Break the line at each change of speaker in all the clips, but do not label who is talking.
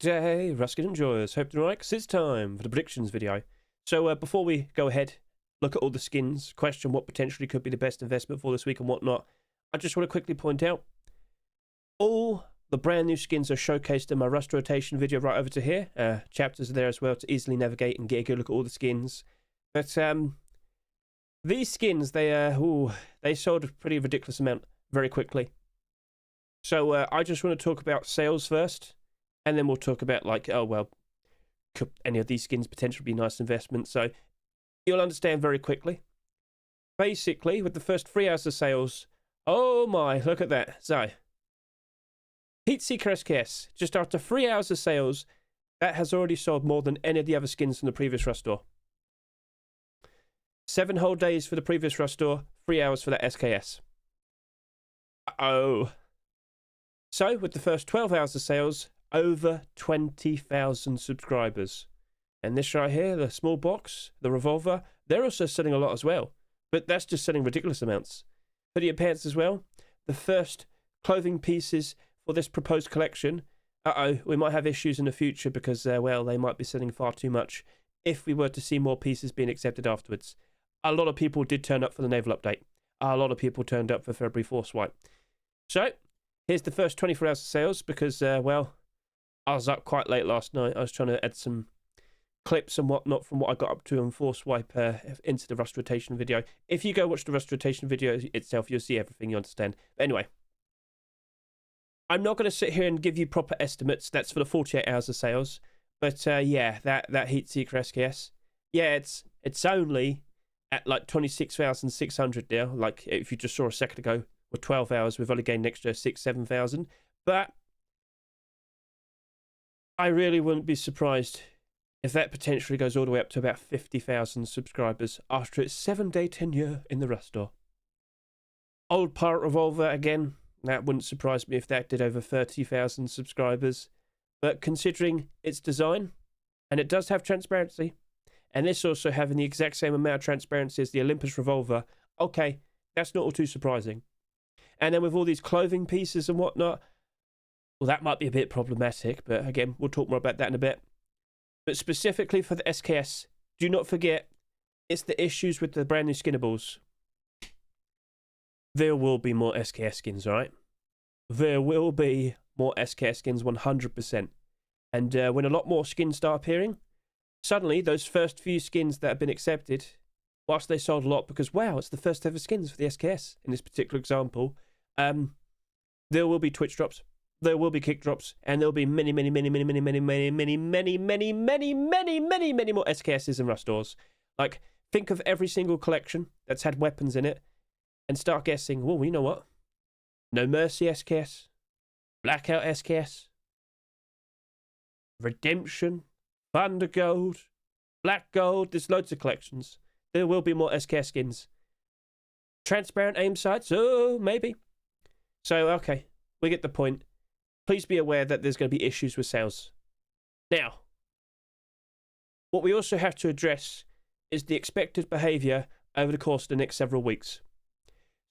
G'day, Ruskin enjoyers. Hope you're right, 'cause it's time for the predictions video. So before we go ahead, look at all the skins, question what potentially could be the best investment for this week and whatnot, I just want to quickly point out, all the brand new skins are showcased in my Rust rotation video right over to here. Chapters are there as well to easily navigate and get a good look at all the skins. But these skins, they sold a pretty ridiculous amount very quickly. So I just want to talk about sales first. And then we'll talk about, like, oh, well, could any of these skins potentially be nice investments? So you'll understand very quickly. Basically, with the first 3 hours of sales, oh my, look at that. So, Seeker SKS, just after 3 hours of sales, that has already sold more than any of the other skins from the previous Rust store. 7 whole days for the previous Rust store, 3 hours for that SKS. Uh-oh. So, with the first 12 hours of sales, over 20,000 subscribers. And this right here, the small box, the revolver, they're also selling a lot as well. But that's just selling ridiculous amounts. Hoodie and pants as well. The first clothing pieces for this proposed collection. We might have issues in the future because, well, they might be selling far too much if we were to see more pieces being accepted afterwards. A lot of people did turn up for the Naval update. A lot of people turned up for February 4th swipe. So, here's the first 24 hours of sales because, well, I was up quite late last night. I was trying to add some clips and whatnot from what I got up to on Force Swipe into the Rust rotation video. If you go watch the Rust rotation video itself, you'll see everything, you understand. Anyway, I'm not going to sit here and give you proper estimates. That's for the 48 hours of sales. But yeah, that Seeker SKS, yeah, it's only at like 26,600 now. Like if you just saw a second ago, with 12 hours, we've only gained an extra 6,000-7,000. But I really wouldn't be surprised if that potentially goes all the way up to about 50,000 subscribers after its 7-day tenure in the Rust store. Old Pirate Revolver, again, that wouldn't surprise me if that did over 30,000 subscribers. But considering its design, and it does have transparency, and this also having the exact same amount of transparency as the Olympus Revolver, okay, that's not all too surprising. And then with all these clothing pieces and whatnot, well, that might be a bit problematic, but again, we'll talk more about that in a bit. But specifically for the SKS, do not forget, it's the issues with the brand new Skinnables. There will be more SKS skins, alright? There will be more SKS skins, 100%. And when a lot more skins start appearing, suddenly those first few skins that have been accepted, whilst they sold a lot because, wow, it's the first ever skins for the SKS in this particular example, there will be Twitch drops. There will be kick drops, and there will be many more SKSs and Rust stores. Like, think of every single collection that's had weapons in it, and start guessing, well, you know what? No Mercy SKS, Blackout SKS, Redemption, Thunder Gold, Black Gold, there's loads of collections. There will be more SKS skins. Transparent aim sights, oh, maybe. So, okay, we get the point. Please be aware that there's going to be issues with sales. Now, what we also have to address is the expected behaviour over the course of the next several weeks.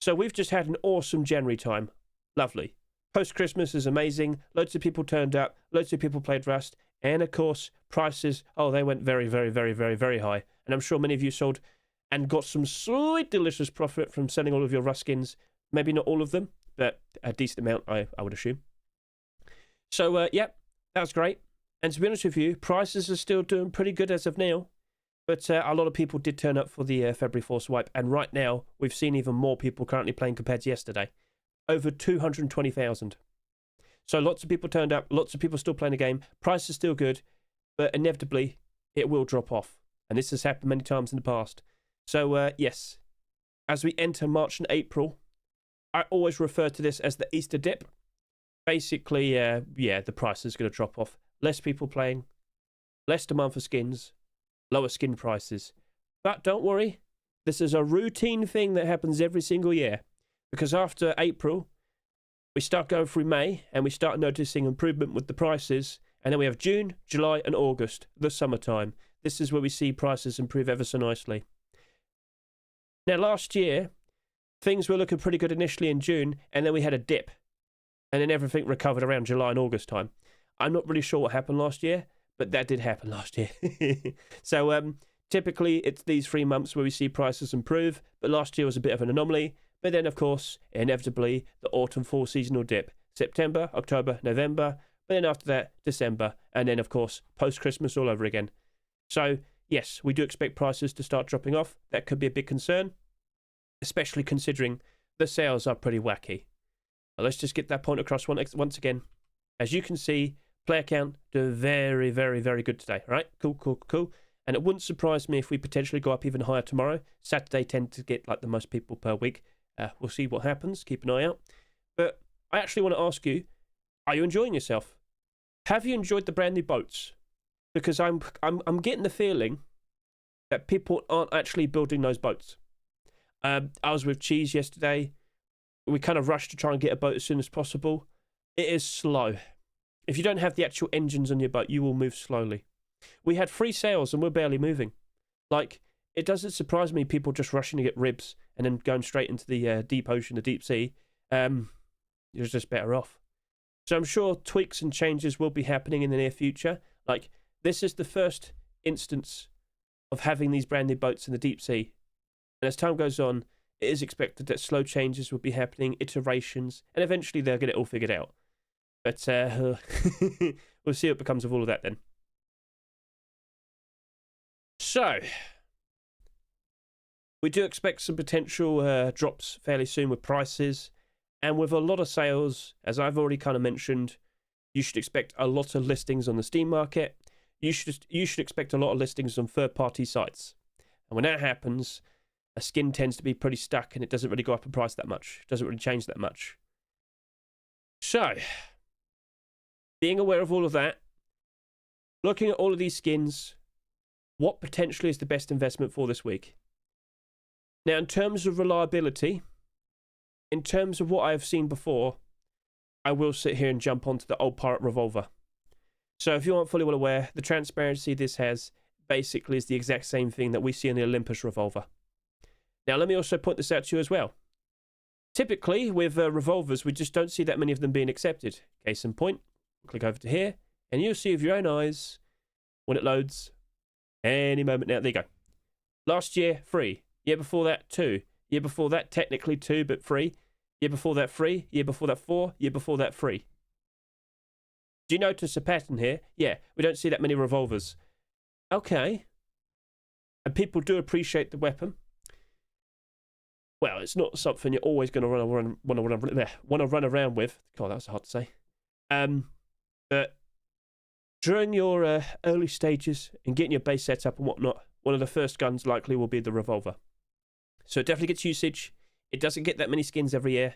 So we've just had an awesome January time. Lovely. Post-Christmas is amazing. Loads of people turned up. Loads of people played Rust. And, of course, prices, oh, they went very, very, very, very, very high. And I'm sure many of you sold and got some sweet, delicious profit from selling all of your Rust skins. Maybe not all of them, but a decent amount, I would assume. So, yeah, that was great. And to be honest with you, prices are still doing pretty good as of now. But a lot of people did turn up for the February 4th swipe. And right now, we've seen even more people currently playing compared to yesterday. Over 220,000. So lots of people turned up. Lots of people still playing the game. Price is still good. But inevitably, it will drop off. And this has happened many times in the past. So, yes, as we enter March and April, I always refer to this as the Easter dip. Basically, yeah, the price is going to drop off. Less people playing, less demand for skins, lower skin prices. But don't worry, this is a routine thing that happens every single year. Because after April, we start going through May, and we start noticing improvement with the prices. And then we have June, July, and August, the summertime. This is where we see prices improve ever so nicely. Now, last year, things were looking pretty good initially in June, and then we had a dip. And then everything recovered around July and August time. I'm not really sure what happened last year, but that did happen last year. So typically it's these 3 months where we see prices improve, but last year was a bit of an anomaly. But then, of course, inevitably, the autumn-fall seasonal dip. September, October, November, but then after that, December, and then, of course, post-Christmas all over again. So, yes, we do expect prices to start dropping off. That could be a big concern, especially considering the sales are pretty wacky. Now, let's just get that point across once again. As you can see, player count doing very, very, very good today. All right, cool. And it wouldn't surprise me if we potentially go up even higher tomorrow. Saturday tend to get like the most people per week. We'll see what happens. Keep an eye out. But I actually want to ask you, are you enjoying yourself? Have you enjoyed the brand new boats? Because I'm getting the feeling that people aren't actually building those boats. I was with Cheese yesterday. We kind of rushed to try and get a boat as soon as possible. It is slow. If you don't have the actual engines on your boat, you will move slowly. We had 3 sails and we're barely moving. Like, it doesn't surprise me people just rushing to get ribs and then going straight into the deep ocean, the deep sea. You're just better off. So I'm sure tweaks and changes will be happening in the near future. Like, this is the first instance of having these brand new boats in the deep sea. And as time goes on, it is expected that slow changes will be happening, iterations, and eventually they'll get it all figured out. But we'll see what becomes of all of that then. So, we do expect some potential drops fairly soon with prices. And with a lot of sales, as I've already kind of mentioned, you should expect a lot of listings on the Steam market. You should expect a lot of listings on third-party sites. And when that happens, a skin tends to be pretty stuck and it doesn't really go up in price that much. It doesn't really change that much. So, being aware of all of that, looking at all of these skins, what potentially is the best investment for this week? Now, in terms of reliability, in terms of what I have seen before, I will sit here and jump onto the old Pirate Revolver. So if you aren't fully well aware, the transparency this has basically is the exact same thing that we see in the Olympus Revolver. Now, let me also point this out to you as well. Typically, with revolvers, we just don't see that many of them being accepted. Case in point, click over to here, and you'll see with your own eyes when it loads any moment now. There you go. Last year, 3. Year before that, 2. Year before that, technically 2, but 3. Year before that, 3. Year before that, 4. Year before that, 3. Do you notice a pattern here? Yeah, we don't see that many revolvers. Okay. And people do appreciate the weapon. Well, it's not something you're always going to want to run around with. God, that was hard to say. But during your early stages and getting your base set up and whatnot, one of the first guns likely will be the revolver. So it definitely gets usage. It doesn't get that many skins every year.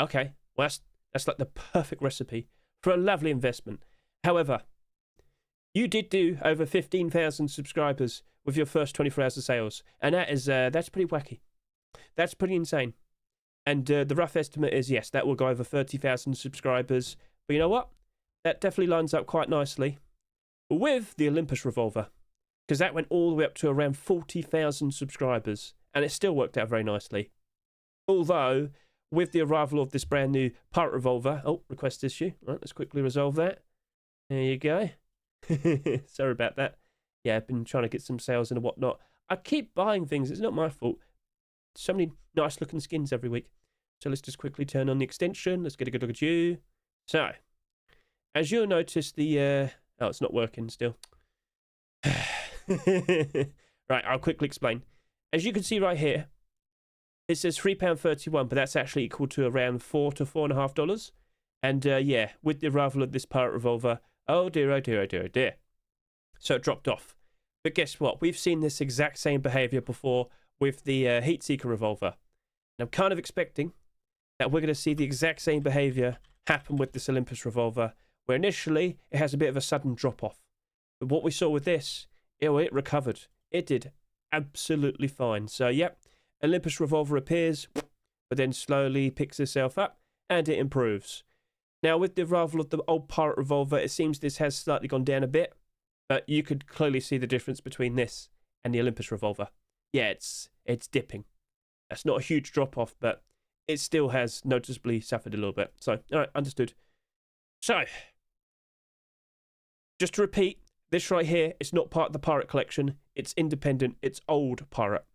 Okay, well, that's like the perfect recipe for a lovely investment. However, you did do over 15,000 subscribers with your first 24 hours of sales, and that's pretty wacky. That's pretty insane. And the rough estimate is, yes, that will go over 30,000 subscribers. But you know what? That definitely lines up quite nicely with the Olympus Revolver, because that went all the way up to around 40,000 subscribers, and it still worked out very nicely. Although, with the arrival of this brand new Pirate Revolver, request issue. Right, let's quickly resolve that. There you go. Sorry about that. Yeah, I've been trying to get some sales and whatnot. I keep buying things. It's not my fault. So many nice looking skins every week. So let's just quickly turn on the extension. Let's get a good look at you. So, as you'll notice, it's not working still. Right, I'll quickly explain. As you can see right here, it says £3.31, but that's actually equal to around $4 to $4.50. And yeah, with the arrival of this Pirate Revolver, oh dear, oh dear, oh dear, oh dear. So it dropped off. But guess what? We've seen this exact same behavior before with the Seeker Revolver. And I'm kind of expecting that we're going to see the exact same behavior happen with this Olympus Revolver, where initially it has a bit of a sudden drop off. But what we saw with this, it recovered. It did absolutely fine. So, yep, Olympus Revolver appears, but then slowly picks itself up and it improves. Now, with the arrival of the old Pirate Revolver, it seems this has slightly gone down a bit, but you could clearly see the difference between this and the Olympus Revolver. Yeah, it's dipping. That's not a huge drop off, but it still has noticeably suffered a little bit. So, all right, understood. So, Just to repeat, this right here is not part of the Pirate collection. It's independent. It's old Pirate.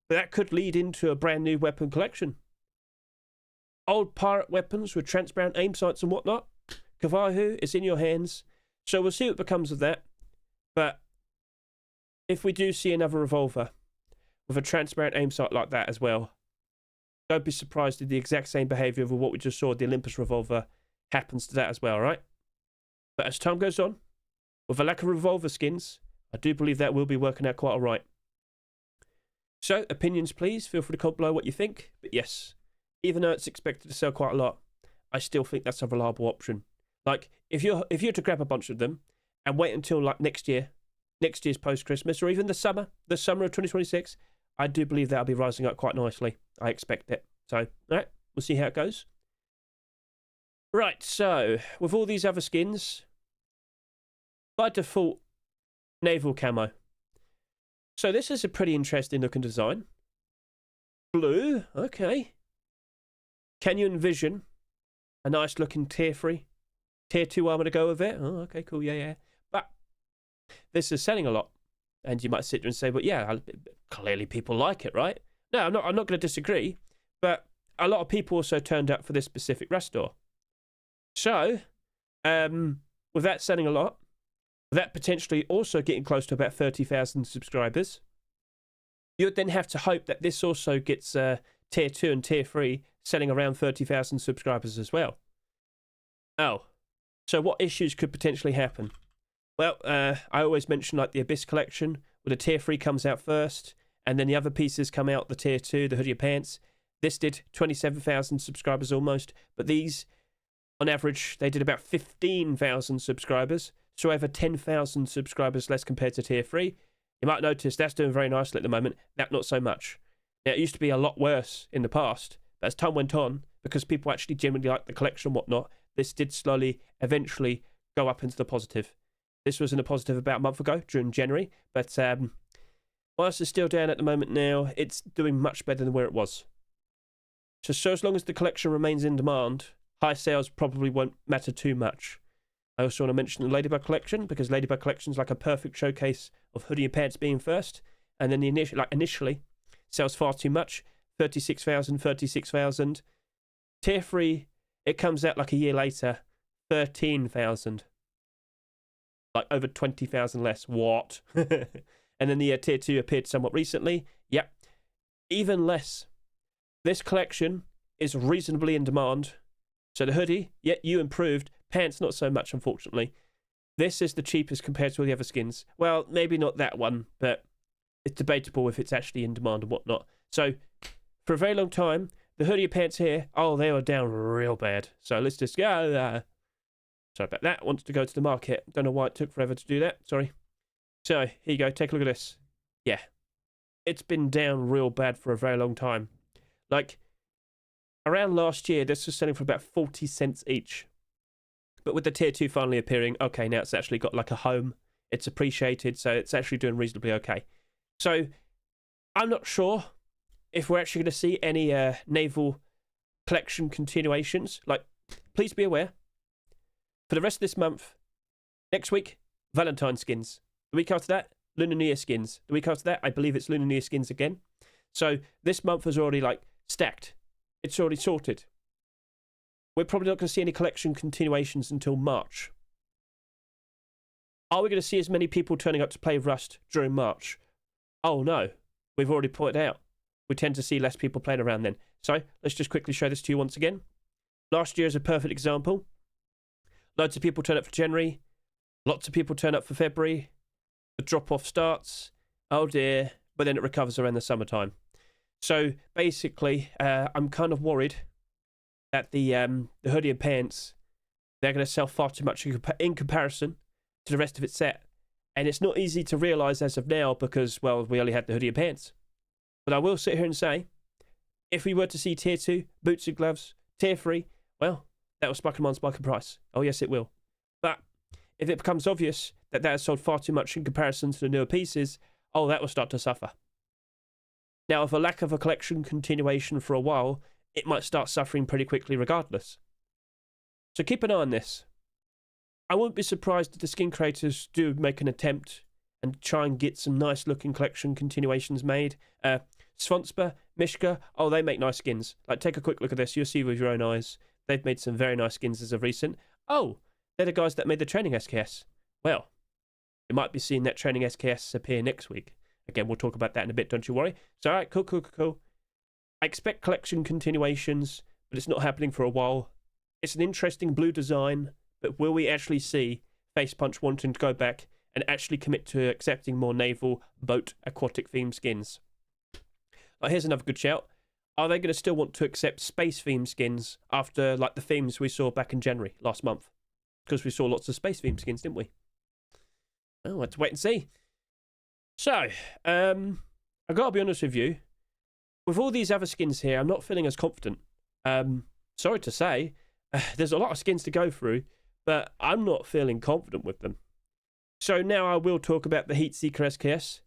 But that could lead into a brand new weapon collection. Old Pirate weapons with transparent aim sights and whatnot. Kavahu is in your hands. So we'll see what becomes of that. But if we do see another revolver with a transparent aim sight like that as well, don't be surprised if the exact same behaviour of what we just saw, the Olympus revolver, happens to that as well, right? But as time goes on, with a lack of revolver skins, I do believe that will be working out quite alright. So, opinions please, feel free to comment below what you think. But yes, even though it's expected to sell quite a lot, I still think that's a reliable option. Like, if you're to grab a bunch of them and wait until like next year's post-Christmas, or even the summer of 2026, I do believe that'll be rising up quite nicely. I expect it. So, alright, we'll see how it goes. Right, so, with all these other skins, by default, Naval Camo. So this is a pretty interesting looking design. Blue, okay. Can you envision a nice looking tier 3, tier 2 armor to go with it? Oh, okay, cool, yeah. But this is selling a lot. And you might sit there and say, but yeah, clearly people like it, right? No, I'm not going to disagree. But a lot of people also turned up for this specific restore. So, with that selling a lot, that potentially also getting close to about 30,000 subscribers, you would then have to hope that this also gets tier 2 and tier 3 selling around 30,000 subscribers as well. Oh, so what issues could potentially happen? Well, I always mention like the Abyss collection, where the tier 3 comes out first, and then the other pieces come out, the tier 2, the hoodie pants. This did 27,000 subscribers almost, but these, on average, they did about 15,000 subscribers, so over 10,000 subscribers less compared to tier 3. You might notice that's doing very nicely at the moment, that not so much. Now, it used to be a lot worse in the past, but as time went on, because people actually genuinely liked the collection and whatnot, this did slowly, eventually, go up into the positive. This was in the positive about a month ago, during January, but whilst it's still down at the moment now, it's doing much better than where it was. So as long as the collection remains in demand, high sales probably won't matter too much. I also want to mention the Ladybug collection, because Ladybug collection is like a perfect showcase of hoodie and pants being first, and then the initially sells far too much, 36,000. Tier 3, it comes out like a year later, 13,000. Like over 20,000 less. What? And then the tier 2 appeared somewhat recently. Yep. Even less. This collection is reasonably in demand. So the hoodie, yet you improved. Pants, not so much, unfortunately. This is the cheapest compared to all the other skins. Well, maybe not that one, but it's debatable if it's actually in demand and whatnot. So, for a very long time, the hoodie pants here, oh, they were down real bad. So let's just go. Sorry about that. Wants to go to the market. Don't know why it took forever to do that. Sorry. So, here you go. Take a look at this. Yeah. It's been down real bad for a very long time. Like, around last year, this was selling for about 40 cents each. But with the tier 2 finally appearing, okay, now it's actually got like a home. It's appreciated, so it's actually doing reasonably okay. So, I'm not sure if we're actually going to see any Naval collection continuations. Like, please be aware, for the rest of this month, next week, Valentine skins. The week after that, Lunar New Year skins. The week after that, I believe it's Lunar New Year skins again. So, this month is already, like, stacked. It's already sorted. We're probably not going to see any collection continuations until March. Are we going to see as many people turning up to play Rust during March? Oh no, we've already pointed out. We tend to see less people playing around then. So, let's just quickly show this to you once again. Last year is a perfect example. Loads of people turn up for January. Lots of people turn up for February. The drop-off starts. Oh dear. But then it recovers around the summertime. So, basically, I'm kind of worried that the hoodie and pants, they're going to sell far too much in comparison to the rest of its set. And it's not easy to realise as of now because, well, we only had the hoodie and pants. But I will sit here and say, if we were to see tier 2, boots and gloves, tier 3, well, that will spike them on spike in price. Oh yes, it will. But if it becomes obvious that that has sold far too much in comparison to the newer pieces, oh, that will start to suffer. Now, with a lack of a collection continuation for a while, it might start suffering pretty quickly regardless. So keep an eye on this. I wouldn't be surprised if the skin creators do make an attempt and try and get some nice looking collection continuations made. Svonspa, Mishka, oh, they make nice skins. Like, take a quick look at this. You'll see with your own eyes. They've made some very nice skins as of recent. Oh, they're the guys that made the training SKS. Well, you might be seeing that training SKS appear next week. Again, we'll talk about that in a bit, don't you worry. So, all right, cool. I expect collection continuations, but it's not happening for a while. It's an interesting blue design, but will we actually see Facepunch wanting to go back and actually commit to accepting more naval, boat, aquatic themed skins? Here's another good shout. Are they going to still want to accept space themed skins after like the themes we saw back in January last month? Because we saw lots of space themed skins, didn't we? Oh, let's wait and see. So, I've got to be honest with you. With all these other skins here, I'm not feeling as confident. Sorry to say, there's a lot of skins to go through, but I'm not feeling confident with them. So now I will talk about the Seeker SKS.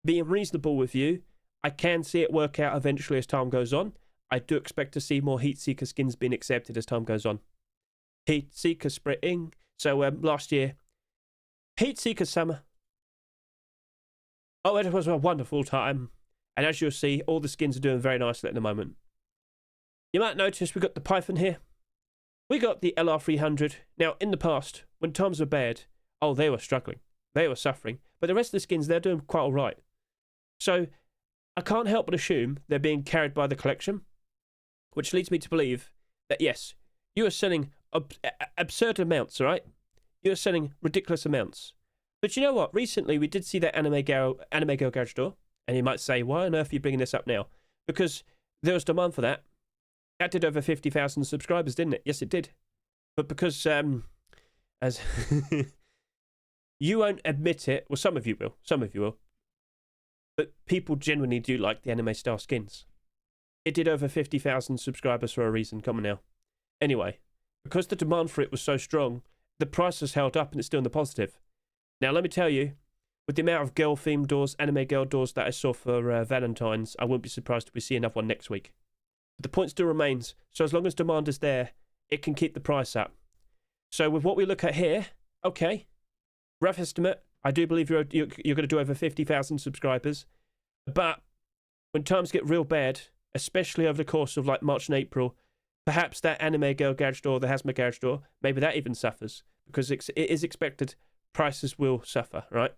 Being reasonable with you, I can see it work out eventually as time goes on. I do expect to see more Seeker skins being accepted as time goes on. Seeker Spring. So last year, Seeker Summer. Oh, it was a wonderful time. And as you'll see, all the skins are doing very nicely at the moment. You might notice we got the Python here. We got the LR300. Now, in the past, when times were bad, oh, they were struggling. They were suffering. But the rest of the skins, they're doing quite all right. So, I can't help but assume they're being carried by the collection, which leads me to believe that, yes, you are selling absurd amounts, all right? You are selling ridiculous amounts. But you know what? Recently, we did see that Anime Girl Garage Door, and you might say, why on earth are you bringing this up now? Because there was demand for that. That did over 50,000 subscribers, didn't it? Yes, it did. But because, as you won't admit it, well, some of you will, but people genuinely do like the anime style skins. It did over 50,000 subscribers for a reason. Come on now. Anyway, because the demand for it was so strong, the price has held up and it's still in the positive. Now, let me tell you, with the amount of girl-themed doors, anime girl doors that I saw for Valentine's, I wouldn't be surprised if we see another one next week. But the point still remains, so as long as demand is there, it can keep the price up. So with what we look at here, okay, rough estimate, I do believe you're going to do over 50,000 subscribers. But when times get real bad, especially over the course of like March and April, perhaps that anime girl garage door, the Hazma garage door, maybe that even suffers. Because it is expected prices will suffer, right?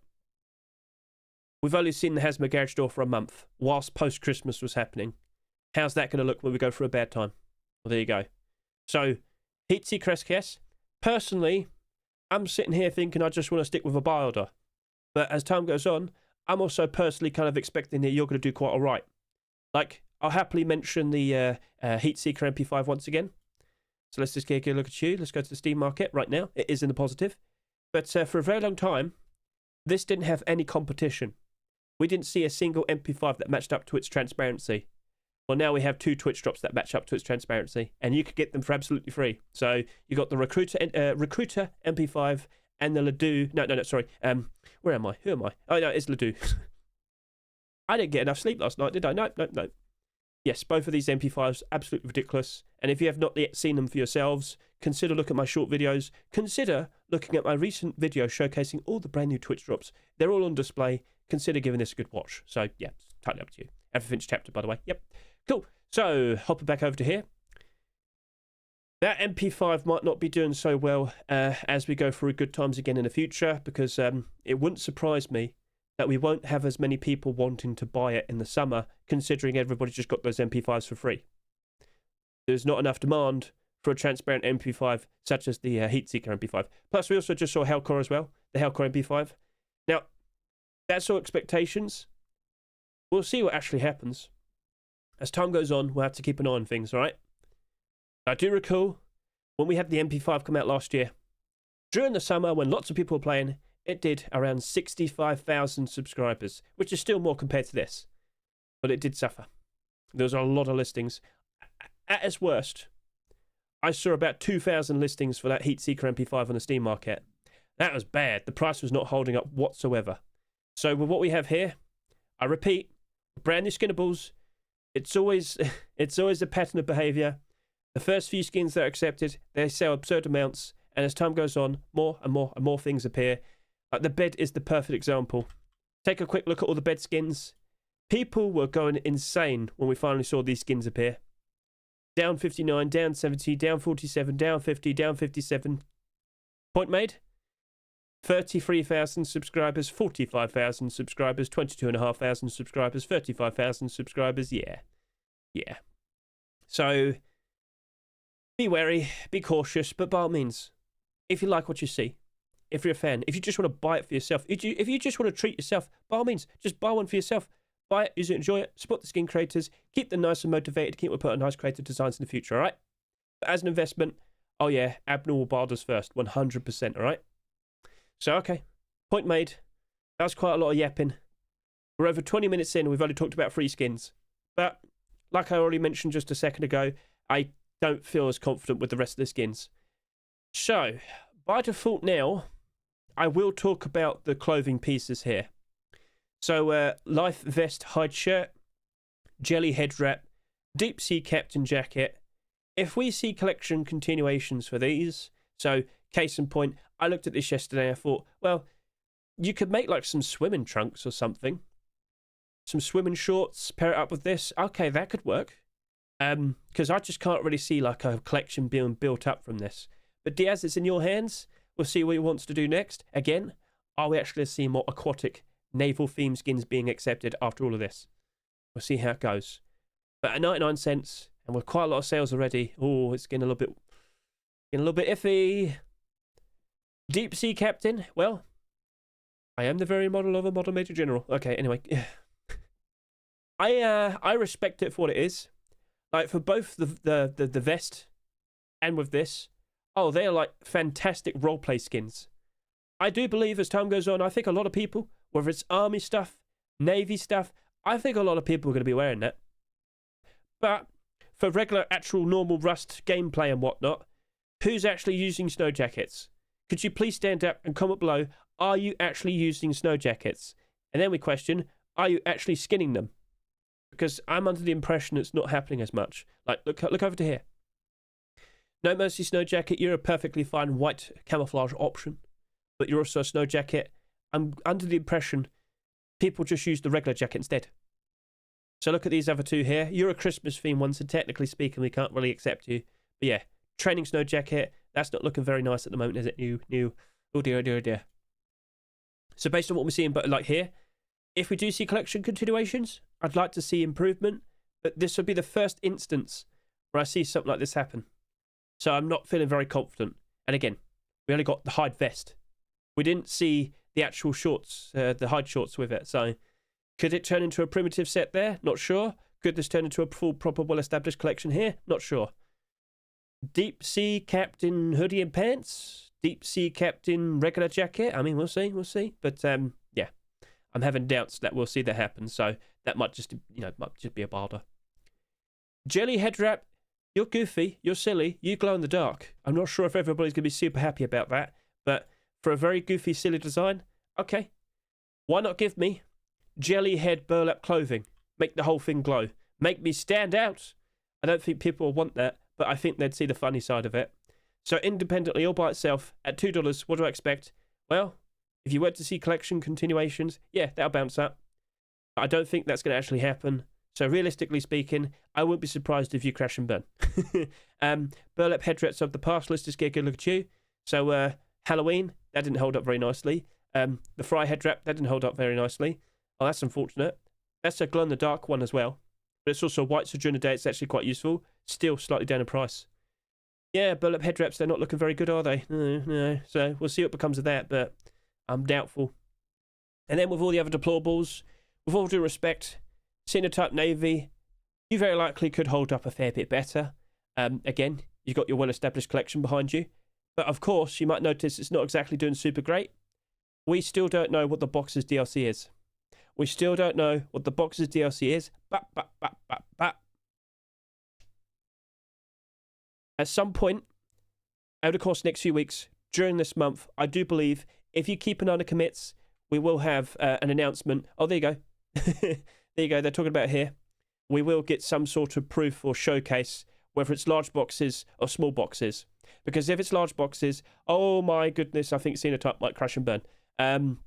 We've only seen the Hazma garage door for a month, whilst post-Christmas was happening. How's that going to look when we go through a bad time? Well, there you go. So, Seeker SKS, personally, I'm sitting here thinking I just want to stick with a buy order. But as time goes on, I'm also personally kind of expecting that you're going to do quite all right. Like, I'll happily mention the Seeker MP5 once again. So let's just get a look at you. Let's go to the Steam market right now. It is in the positive. But for a very long time, this didn't have any competition. We didn't see a single MP5 that matched up to its transparency. Well, now we have 2 Twitch drops that match up to its transparency, and you could get them for absolutely free. So you got the Recruiter MP5 and the Ledoux. No, sorry. Where am I? Who am I? Oh, no, it's Ledoux. I didn't get enough sleep last night, did I? No. Yes, both of these MP5s, absolutely ridiculous. And if you have not yet seen them for yourselves, consider looking at my short videos. Consider looking at my recent video showcasing all the brand new Twitch drops. They're all on display. Consider giving this a good watch. So, yeah, it's totally up to you. Everything's chapter, by the way. Yep. Cool. So, hopping back over to here. That MP5 might not be doing so well as we go through good times again in the future, because it wouldn't surprise me that we won't have as many people wanting to buy it in the summer, considering everybody just got those MP5s for free. There's not enough demand for a transparent MP5 such as the Seeker MP5. Plus, we also just saw Hellcore as well, the Hellcore MP5. Now, that's all expectations. We'll see what actually happens. As time goes on, we'll have to keep an eye on things, all right? I do recall when we had the MP5 come out last year, during the summer when lots of people were playing, it did around 65,000 subscribers, which is still more compared to this. But it did suffer. There was a lot of listings. At its worst, I saw about 2,000 listings for that Seeker MP5 on the Steam market. That was bad. The price was not holding up whatsoever. So with what we have here, I repeat, brand new Skinnables, it's always a pattern of behaviour. The first few skins that are accepted, they sell absurd amounts, And as time goes on, more and more and more things appear. Like the bed is the perfect example. Take a quick look at all the bed skins. People were going insane when we finally saw these skins appear. Down 59, down 70, down 47, down 50, down 57. Point made? 33,000 subscribers, 45,000 subscribers, 22,500 subscribers, 35,000 subscribers. Yeah. So, be wary, be cautious, but by all means, if you like what you see, if you're a fan, if you just want to buy it for yourself, if you just want to treat yourself, by all means, just buy one for yourself. Buy it, use it, enjoy it, support the skin creators, keep them nice and motivated, keep them putting nice creative designs in the future, alright? But as an investment, oh yeah, abnormal barders first, 100%, alright? So, okay, point made. That was quite a lot of yapping. We're over 20 minutes in and we've only talked about 3 skins. But, like I already mentioned just a second ago, I don't feel as confident with the rest of the skins. So, by default now, I will talk about the clothing pieces here. So, Life Vest Hide Shirt, Jelly Head Wrap, Deep Sea Captain Jacket. If we see collection continuations for these, so case in point, I looked at this yesterday, I thought, well, you could make like some swimming trunks or something. Some swimming shorts, pair it up with this. Okay, that could work. Because I just can't really see like a collection being built up from this. But Diaz, it's in your hands. We'll see what he wants to do next. Again, are we actually seeing more aquatic naval theme skins being accepted after all of this? We'll see how it goes. But at 99 cents, and with quite a lot of sales already, oh, it's getting a little bit iffy. Deep Sea Captain, well, I am the very model of a model Major General. Okay, anyway. I respect it for what it is. Like for both the vest and with this, oh, they are like fantastic roleplay skins. I do believe as time goes on, I think a lot of people, whether it's army stuff, navy stuff, I think a lot of people are going to be wearing that. But for regular, actual, normal Rust gameplay and whatnot, who's actually using snow jackets? Could you please stand up and comment below, are you actually using snow jackets? And then we question, are you actually skinning them? Because I'm under the impression it's not happening as much. Like, look over to here. No Mercy snow jacket, you're a perfectly fine white camouflage option. But you're also a snow jacket. I'm under the impression people just use the regular jacket instead. So look at these other two here. You're a Christmas themed one, so technically speaking, we can't really accept you. But yeah, training snow jacket, that's not looking very nice at the moment, is it? New. Oh dear, oh dear, oh dear. So based on what we're seeing, but like here, if we do see collection continuations, I'd like to see improvement. But this would be the first instance where I see something like this happen. So I'm not feeling very confident. And again, we only got the hide vest. We didn't see the actual shorts, the hide shorts with it. So could it turn into a primitive set there? Not sure. Could this turn into a full, proper, well-established collection here? Not sure. Deep Sea Captain hoodie and pants. Deep Sea Captain regular jacket. I mean, we'll see. But yeah, I'm having doubts that we'll see that happen. So that might just, might just be a barter. Jelly head wrap. You're goofy. You're silly. You glow in the dark. I'm not sure if everybody's going to be super happy about that. But for a very goofy, silly design, okay. Why not give me jelly head burlap clothing? Make the whole thing glow. Make me stand out. I don't think people will want that, but I think they'd see the funny side of it. So independently, all by itself, at $2, what do I expect? Well, if you were to see collection continuations, yeah, that'll bounce up. But I don't think that's going to actually happen. So realistically speaking, I wouldn't be surprised if you crash and burn. Burlap head wraps of the past, let's just get a good look at you. So Halloween, that didn't hold up very nicely. The Fry head wrap, that didn't hold up very nicely. Oh, that's unfortunate. That's a glow-in-the-dark one as well. But it's also white, so during the day it's actually quite useful. Still slightly down in price. Yeah, burlap head wraps, they're not looking very good, are they? No. So we'll see what becomes of that, but I'm doubtful. And then with all the other deplorables, with all due respect, Sinotype Navy, you very likely could hold up a fair bit better. Again, you've got your well-established collection behind you. But of course, you might notice it's not exactly doing super great. We still don't know what the Boxers DLC is. We still don't know what the Boxers DLC is. But. At some point, over the course of the next few weeks, during this month, I do believe, if you keep an eye on the commits, we will have an announcement. Oh, there you go. There you go. They're talking about it here. We will get some sort of proof or showcase whether it's large boxes or small boxes. Because if it's large boxes, oh my goodness, I think Sinotype might crash and burn.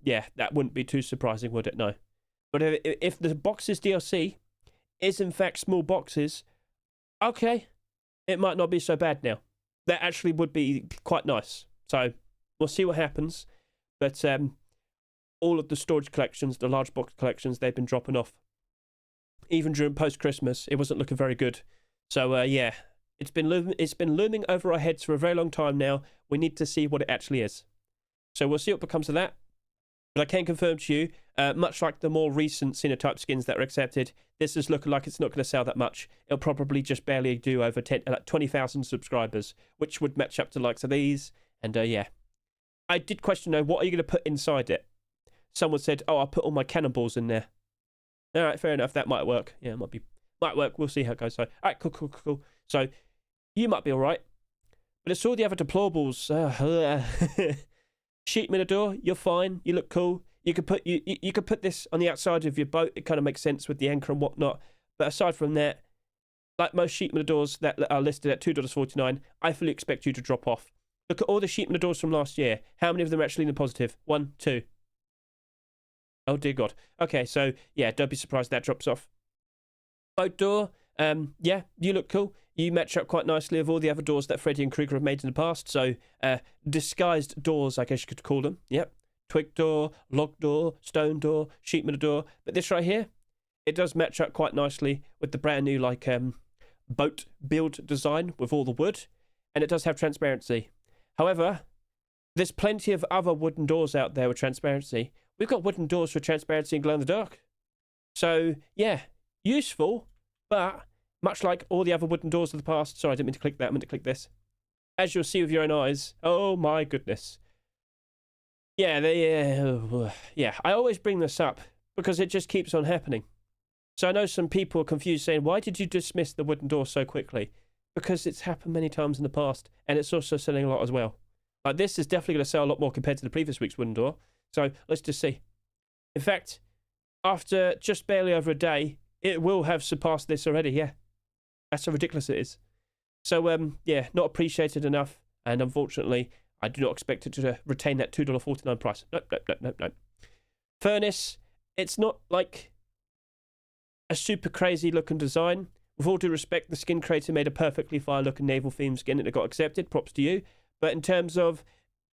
Yeah, that wouldn't be too surprising, would it? No. But if the boxes DLC is in fact small boxes, okay, it might not be so bad now. That actually would be quite nice. So we'll see what happens. But all of the storage collections, the large box collections, they've been dropping off. Even during post-Christmas, it wasn't looking very good. So yeah, it's been looming over our heads for a very long time now. We need to see what it actually is. So we'll see what becomes of that. But I can confirm to you, much like the more recent Sinotype skins that are accepted, this is looking like it's not going to sell that much. It'll probably just barely do over 20,000 subscribers, which would match up to the likes of these. And yeah, I did question, though, what are you going to put inside it? Someone said, oh, I'll put all my cannonballs in there. All right, fair enough. That might work. Yeah, might work. We'll see how it goes. So, all right, cool. So, you might be all right. But it's all the other deployables. Sheet Mirador, you're fine. You look cool. You could put this on the outside of your boat. It kind of makes sense with the anchor and whatnot. But aside from that, like most sheet Miradors that are listed at $2.49, I fully expect you to drop off. Look at all the sheet Miradors from last year. How many of them are actually in the positive? 1, 2. Oh dear God. Okay, so yeah, don't be surprised that drops off. Boat door, yeah, you look cool. You match up quite nicely with all the other doors that Freddy and Krueger have made in the past. So, disguised doors, I guess you could call them. Yep. Twig door, log door, stone door, sheet metal door. But this right here, it does match up quite nicely with the brand new, like, boat build design with all the wood. And it does have transparency. However, there's plenty of other wooden doors out there with transparency. We've got wooden doors with transparency and glow in the dark. So, yeah, useful, but much like all the other wooden doors of the past. Sorry, I didn't mean to click that. I meant to click this. As you'll see with your own eyes. Oh, my goodness. Yeah, yeah, I always bring this up because it just keeps on happening. So I know some people are confused saying, why did you dismiss the wooden door so quickly? Because it's happened many times in the past, and it's also selling a lot as well. Like, this is definitely going to sell a lot more compared to the previous week's wooden door. So let's just see. In fact, after just barely over a day, it will have surpassed this already, yeah. That's how ridiculous it is. So, yeah, not appreciated enough. And unfortunately, I do not expect it to retain that $2.49 price. Nope. Furnace, it's not like a super crazy looking design. With all due respect, the skin creator made a perfectly fine looking naval theme skin and it got accepted. Props to you. But in terms of,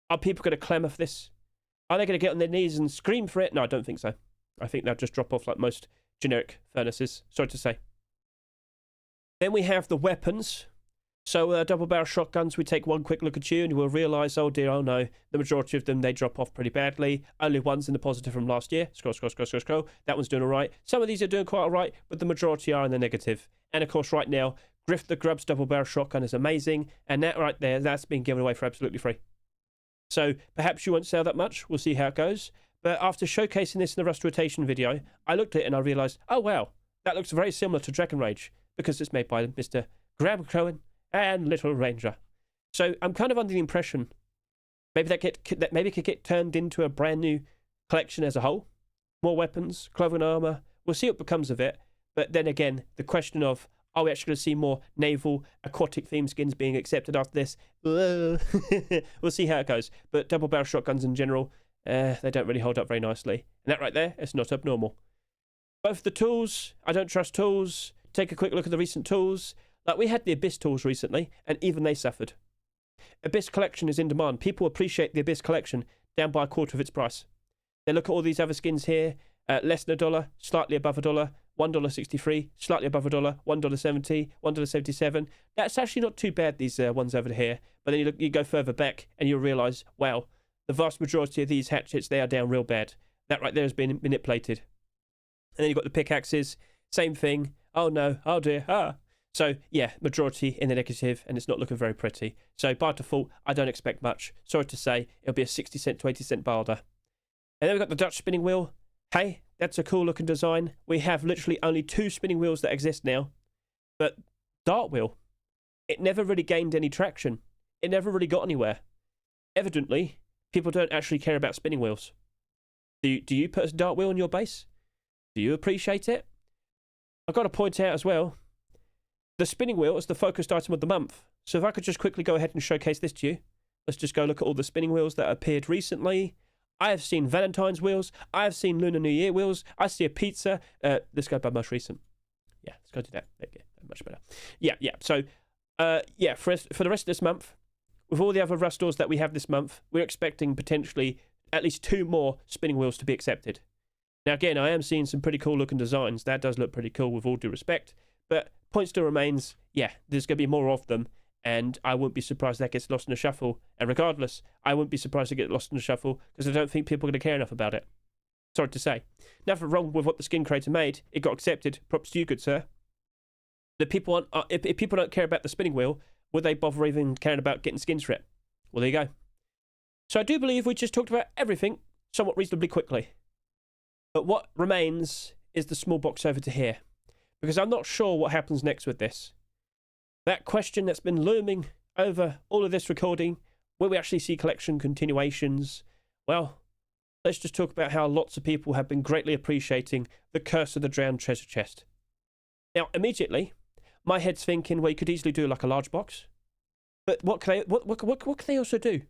are people going to clamour for this? Are they going to get on their knees and scream for it? No, I don't think so. I think they'll just drop off like most generic furnaces. Sorry to say. Then we have the weapons. So double barrel shotguns, we take one quick look at you and you will realise, oh dear, oh no, the majority of them, they drop off pretty badly. Only one's in the positive from last year. Scroll. That one's doing all right. Some of these are doing quite all right, but the majority are in the negative. And of course, right now, Griff the Grub's double barrel shotgun is amazing. And that right there, that's been given away for absolutely free. So perhaps you won't sell that much. We'll see how it goes. But after showcasing this in the Rust Rotation video, I looked at it and I realised, oh wow, that looks very similar to Dragon Rage because it's made by Mr. Graham Cohen and Little Ranger. So I'm kind of under the impression maybe maybe it could get turned into a brand new collection as a whole. More weapons, clothing, armour. We'll see what becomes of it. But then again, the question of, are we actually going to see more naval, aquatic theme skins being accepted after this? We'll see how it goes. But double barrel shotguns in general, they don't really hold up very nicely. And that right there, it's not abnormal. Both the tools, I don't trust tools. Take a quick look at the recent tools. Like, we had the Abyss tools recently, and even they suffered. Abyss collection is in demand. People appreciate the Abyss collection, down by a quarter of its price. Then look at all these other skins here. Less than $1, slightly above $1, $1.63, slightly above $1, $1.70, $1.77. That's actually not too bad, these ones over here. But then you go further back, and you'll realise, wow, the vast majority of these hatchets, they are down real bad. That right there has been manipulated. And then you've got the pickaxes, same thing. Oh no, oh dear, ah. So, yeah, majority in the negative, and it's not looking very pretty. So, by default, I don't expect much. Sorry to say, it'll be a 60 cent to 80 cent barter. And then we've got the Dutch spinning wheel. Hey, that's a cool looking design. We have literally only 2 spinning wheels that exist now. But dart wheel, it never really gained any traction. It never really got anywhere. Evidently, people don't actually care about spinning wheels. Do you put a dart wheel on your base? Do you appreciate it? I've got to point out as well, the spinning wheel is the focused item of the month. So if I could just quickly go ahead and showcase this to you. Let's just go look at all the spinning wheels that appeared recently. I have seen Valentine's wheels. I have seen Lunar New Year wheels. I see a pizza. Let's go by most recent. Yeah, let's go do that. There you go. Much better. Yeah. So, yeah, for the rest of this month, with all the other rustors that we have this month, we're expecting potentially at least 2 more spinning wheels to be accepted. Now, again, I am seeing some pretty cool looking designs. That does look pretty cool with all due respect. But point still remains, yeah, there's going to be more of them. And I wouldn't be surprised that gets lost in the shuffle. And regardless, I wouldn't be surprised to get lost in the shuffle because I don't think people are going to care enough about it. Sorry to say. Nothing wrong with what the skin creator made. It got accepted. Props to you, good sir. The people if people don't care about the spinning wheel, would they bother even caring about getting skins for it? Well, there you go. So I do believe we just talked about everything somewhat reasonably quickly. But what remains is the small box over to here. Because I'm not sure what happens next with this. That question that's been looming over all of this recording, will we actually see collection continuations? Well, let's just talk about how lots of people have been greatly appreciating the Curse of the Drowned treasure chest. Now, immediately, my head's thinking, well, you could easily do like a large box. But what can they also do?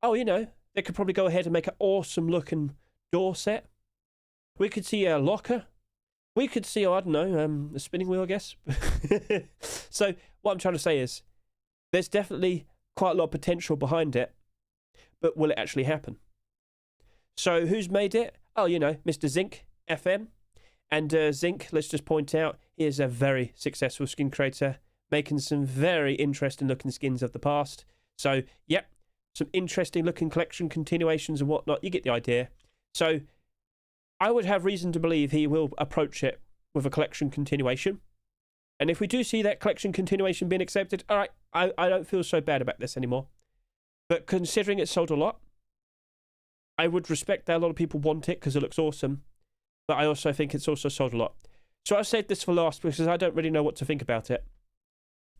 Oh, you know, they could probably go ahead and make an awesome looking door set. We could see a locker. We could see, I don't know, a spinning wheel, I guess. So what I'm trying to say is there's definitely quite a lot of potential behind it, but will it actually happen? So who's made it? Oh, you know, Mr. Zinc FM. And Zinc, let's just point out, he is a very successful skin creator, making some very interesting looking skins of the past. So, yep, some interesting looking collection continuations and whatnot. You get the idea. So I would have reason to believe he will approach it with a collection continuation. And if we do see that collection continuation being accepted, all right, I don't feel so bad about this anymore. But considering it sold a lot, I would respect that a lot of people want it because it looks awesome. But I also think it's also sold a lot. So I've saved this for last because I don't really know what to think about it.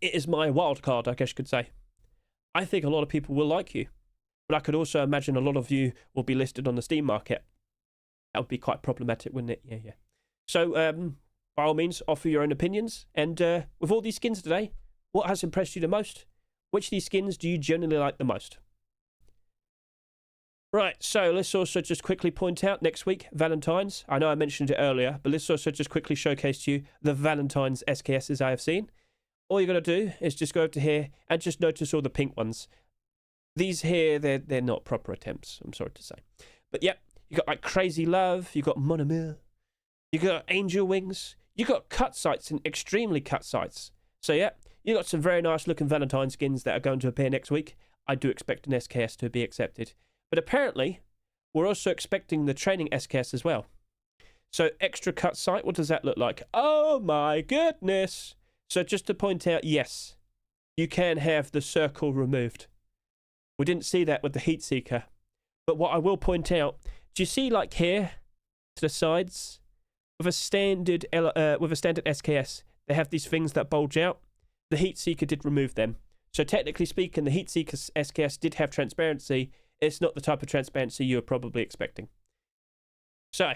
It is my wild card, I guess you could say. I think a lot of people will like you. But I could also imagine a lot of you will be listed on the Steam market. That would be quite problematic, wouldn't it? Yeah. So, by all means, offer your own opinions. And with all these skins today, what has impressed you the most? Which of these skins do you generally like the most? Right, so let's also just quickly point out next week, Valentine's. I know I mentioned it earlier, but let's also just quickly showcase to you the Valentine's SKSs I have seen. All you got to do is just go over to here and just notice all the pink ones. These here, they're not proper attempts, I'm sorry to say. But yep, you got like Crazy Love, you got Mon Amour, you got Angel Wings, you got cut sights and extremely cut sights. So yeah, you got some very nice looking Valentine skins that are going to appear next week. I do expect an SKS to be accepted. But apparently, we're also expecting the training SKS as well. So extra cut sight, what does that look like? Oh my goodness! So just to point out, yes, you can have the circle removed. We didn't see that with the Heat Seeker. But what I will point out, do you see like here to the sides? With a standard SKS, they have these things that bulge out. The Heat Seeker did remove them. So technically speaking, the Heat Seeker SKS did have transparency. It's not the type of transparency you're probably expecting. So,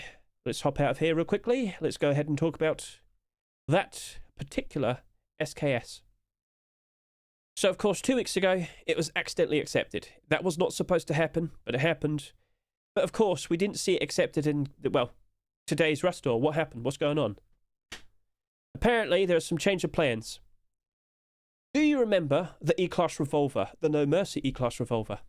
let's hop out of here real quickly. Let's go ahead and talk about that particular SKS. So, of course, 2 weeks ago, it was accidentally accepted. That was not supposed to happen, but it happened. But, of course, we didn't see it accepted in, well, today's Rustor. What happened? What's going on? Apparently, there are some change of plans. Do you remember the E-Class Revolver, the No Mercy E-Class Revolver?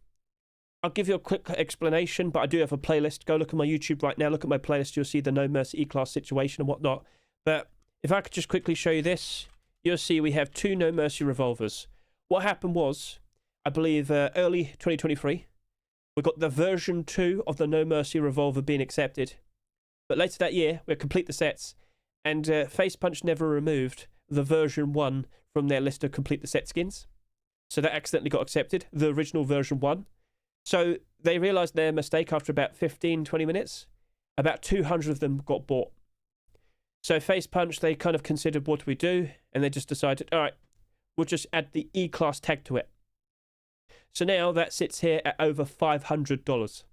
I'll give you a quick explanation, but I do have a playlist. Go look at my YouTube right now. Look at my playlist. You'll see the No Mercy E-Class Situation and whatnot. But if I could just quickly show you this, you'll see we have 2 No Mercy revolvers. What happened was, I believe early 2023, we got the version 2 of the No Mercy revolver being accepted. But later that year, we'll complete the sets, and Face Punch never removed the version 1 from their list of complete the set skins. So that accidentally got accepted, the original version 1. So they realised their mistake after about 15-20 minutes. About 200 of them got bought. So Face Punch, they kind of considered what do we do, and they just decided, all right, we'll just add the E-Class tag to it. So now that sits here at over $500.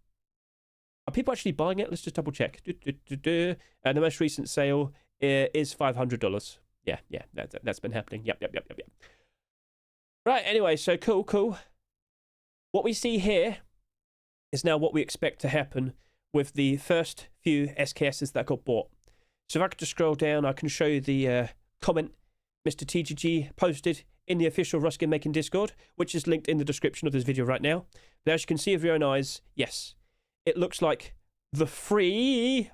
Are people actually buying it? Let's just double check. And the most recent sale is $500. Yeah, that's been happening. Yep. Right, anyway, so cool. What we see here is now what we expect to happen with the first few SKSs that got bought. So if I could just scroll down, I can show you the comment Mr. TGG posted in the official Ruskin Making Discord, which is linked in the description of this video right now. But as you can see with your own eyes, yes, it looks like the free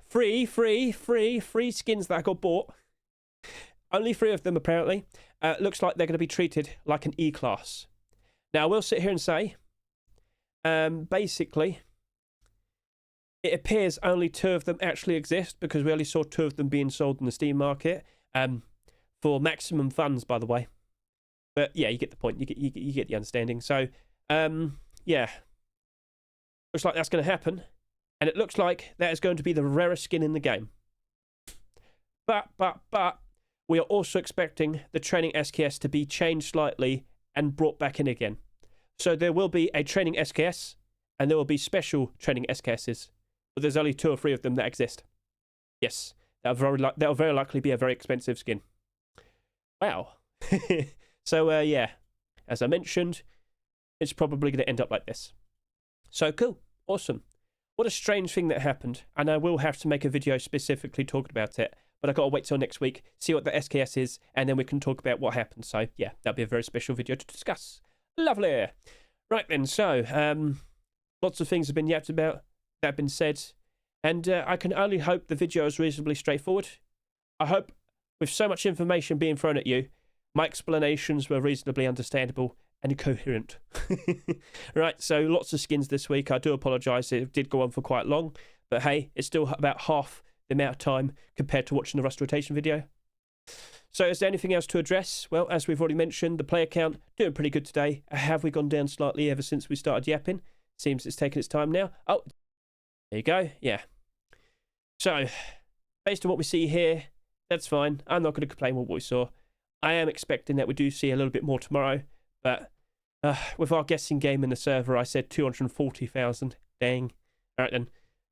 skins that got bought, only 3 of them apparently, looks like they're going to be treated like an E-class. Now, I will sit here and say, basically, it appears only 2 of them actually exist, because we only saw 2 of them being sold in the Steam market, for maximum funds, by the way. But yeah, you get the point. You get the understanding. So, yeah, looks like that's going to happen, and it looks like that is going to be the rarest skin in the game. But we are also expecting the training SKS to be changed slightly and brought back in again. So there will be a training SKS, and there will be special training SKSs, but there's only 2 or 3 of them that exist. Yes, that'll very likely be a very expensive skin. Wow. So, yeah, as I mentioned, it's probably going to end up like this. So, cool. Awesome. What a strange thing that happened, and I will have to make a video specifically talking about it, but I've got to wait till next week, see what the SKS is, and then we can talk about what happened. So, yeah, that'll be a very special video to discuss. Lovely. Right then, so, lots of things have been yapped about, that have been said, and I can only hope the video is reasonably straightforward. I hope, with so much information being thrown at you, my explanations were reasonably understandable and coherent. Right, so lots of skins this week. I do apologise, it did go on for quite long, but hey, it's still about half the amount of time compared to watching the Rust rotation video. So is there anything else to address? Well, as we've already mentioned, the player count doing pretty good today. Have we gone down slightly ever since we started yapping? Seems it's taken its time now. Oh, there you go. Yeah. So, based on what we see here, that's fine. I'm not going to complain with what we saw. I am expecting that we do see a little bit more tomorrow, but with our guessing game in the server, I said 240,000. Dang. All right then.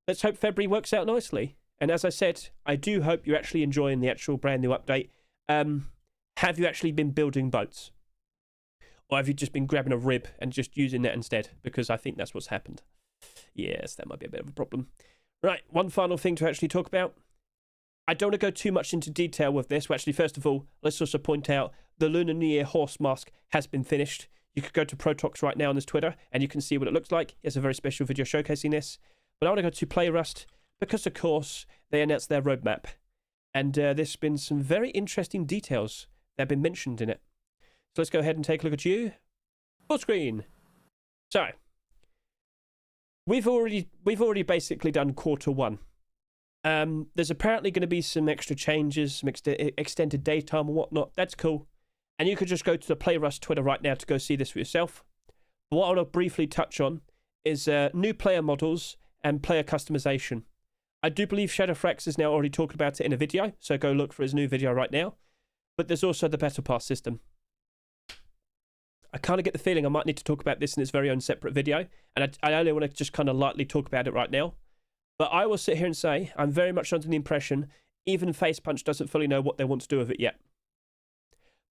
Let's hope February works out nicely. And as I said, I do hope you're actually enjoying the actual brand new update. Have you actually been building boats? Or have you just been grabbing a rib and just using that instead? Because I think that's what's happened. Yes, that might be a bit of a problem. Right, one final thing to actually talk about. I don't want to go too much into detail with this. Well, actually, first of all, let's also point out the Lunar New Year horse mask has been finished. You could go to Protox right now on his Twitter, and you can see what it looks like. He has a very special video showcasing this. But I want to go to Play Rust, because, of course, they announced their roadmap. And there's been some very interesting details that have been mentioned in it. So let's go ahead and take a look at you. Full screen. So, we've already basically done Q1. There's apparently going to be some extra changes, some extended daytime and whatnot. That's cool. And you could just go to the Play Rust Twitter right now to go see this for yourself. But what I want to briefly touch on is new player models and player customization. I do believe Shadowfrax is now already talking about it in a video, so go look for his new video right now. But there's also the Battlepass system. I kind of get the feeling I might need to talk about this in its very own separate video, and I only want to just kind of lightly talk about it right now. But I will sit here and say I'm very much under the impression even Facepunch doesn't fully know what they want to do with it yet.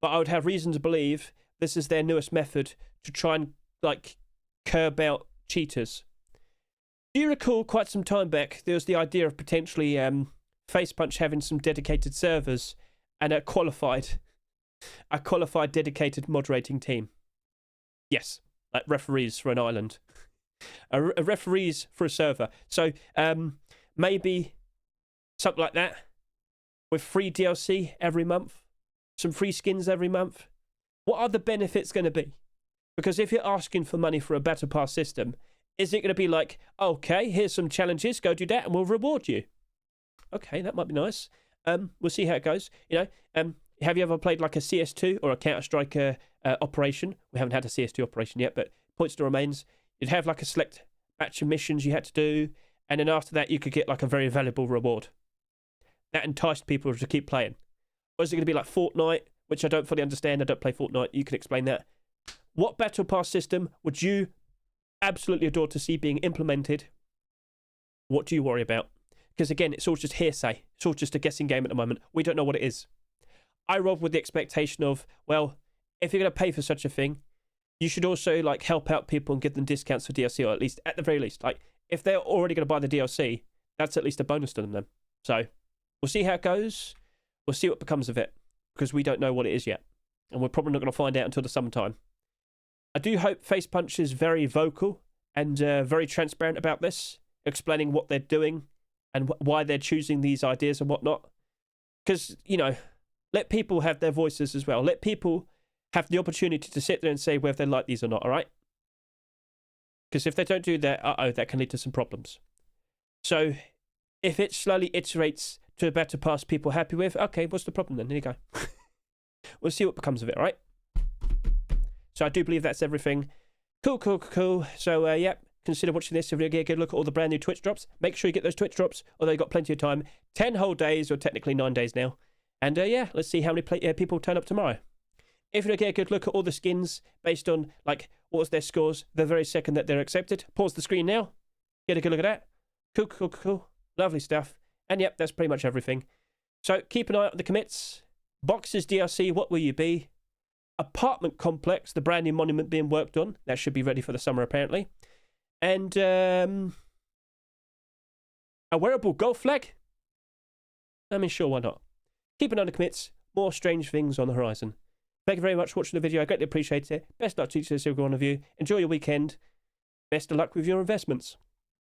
But I would have reason to believe this is their newest method to try and, like, curb out cheaters. Do you recall quite some time back there was the idea of potentially Facepunch having some dedicated servers and a qualified dedicated moderating team? Yes, like referees for an island. A referees for a server. So maybe something like that with free DLC every month, some free skins every month. What are the benefits going to be? Because if you're asking for money for a Battlepass system, is it going to be like, okay, here's some challenges, go do that and we'll reward you? Okay, that might be nice. We'll see how it goes. You know, have you ever played like a CS2 or a Counter-Strike operation? We haven't had a CS2 operation yet, but point still remains. You'd have like a select batch of missions you had to do, and then after that you could get like a very valuable reward. That enticed people to keep playing. Or is it going to be like Fortnite, which I don't fully understand? I don't play Fortnite. You can explain that. What Battle Pass system would you absolutely adore to see being implemented? What do you worry about? Because again, it's all just hearsay. It's all just a guessing game at the moment. We don't know what it is. I rob with the expectation of, well, if you're going to pay for such a thing, you should also like help out people and give them discounts for DLC, or at the very least, like if they're already going to buy the DLC, that's at least a bonus to them then. So we'll see how it goes. We'll see what becomes of it, because we don't know what it is yet, and we're probably not going to find out until the summertime. I do hope Facepunch is very vocal and very transparent about this, explaining what they're doing and why they're choosing these ideas and whatnot. Because, you know, let people have their voices as well. Let people have the opportunity to sit there and say whether they like these or not, all right? Because if they don't do that, that can lead to some problems. So if it slowly iterates to a Battlepass people happy with, okay, what's the problem then? There you go. We'll see what becomes of it, all right? So I do believe that's everything. Cool. So, yep, consider watching this if you get a good look at all the brand new Twitch drops. Make sure you get those Twitch drops, although you've got plenty of time. 10 whole days, or technically 9 days now. And, yeah, let's see how many people turn up tomorrow. If you get a good look at all the skins based on, like, what was their scores the very second that they're accepted, pause the screen now. Get a good look at that. Cool. Lovely stuff. And, yep, that's pretty much everything. So keep an eye out on the commits. Boxes DLC, what will you be? Apartment complex, the brand new monument being worked on. That should be ready for the summer, apparently. And a wearable golf flag? I mean, sure, why not? Keep an eye on the commits. More strange things on the horizon. Thank you very much for watching the video. I greatly appreciate it. Best luck to each and every one of you. Enjoy your weekend. Best of luck with your investments.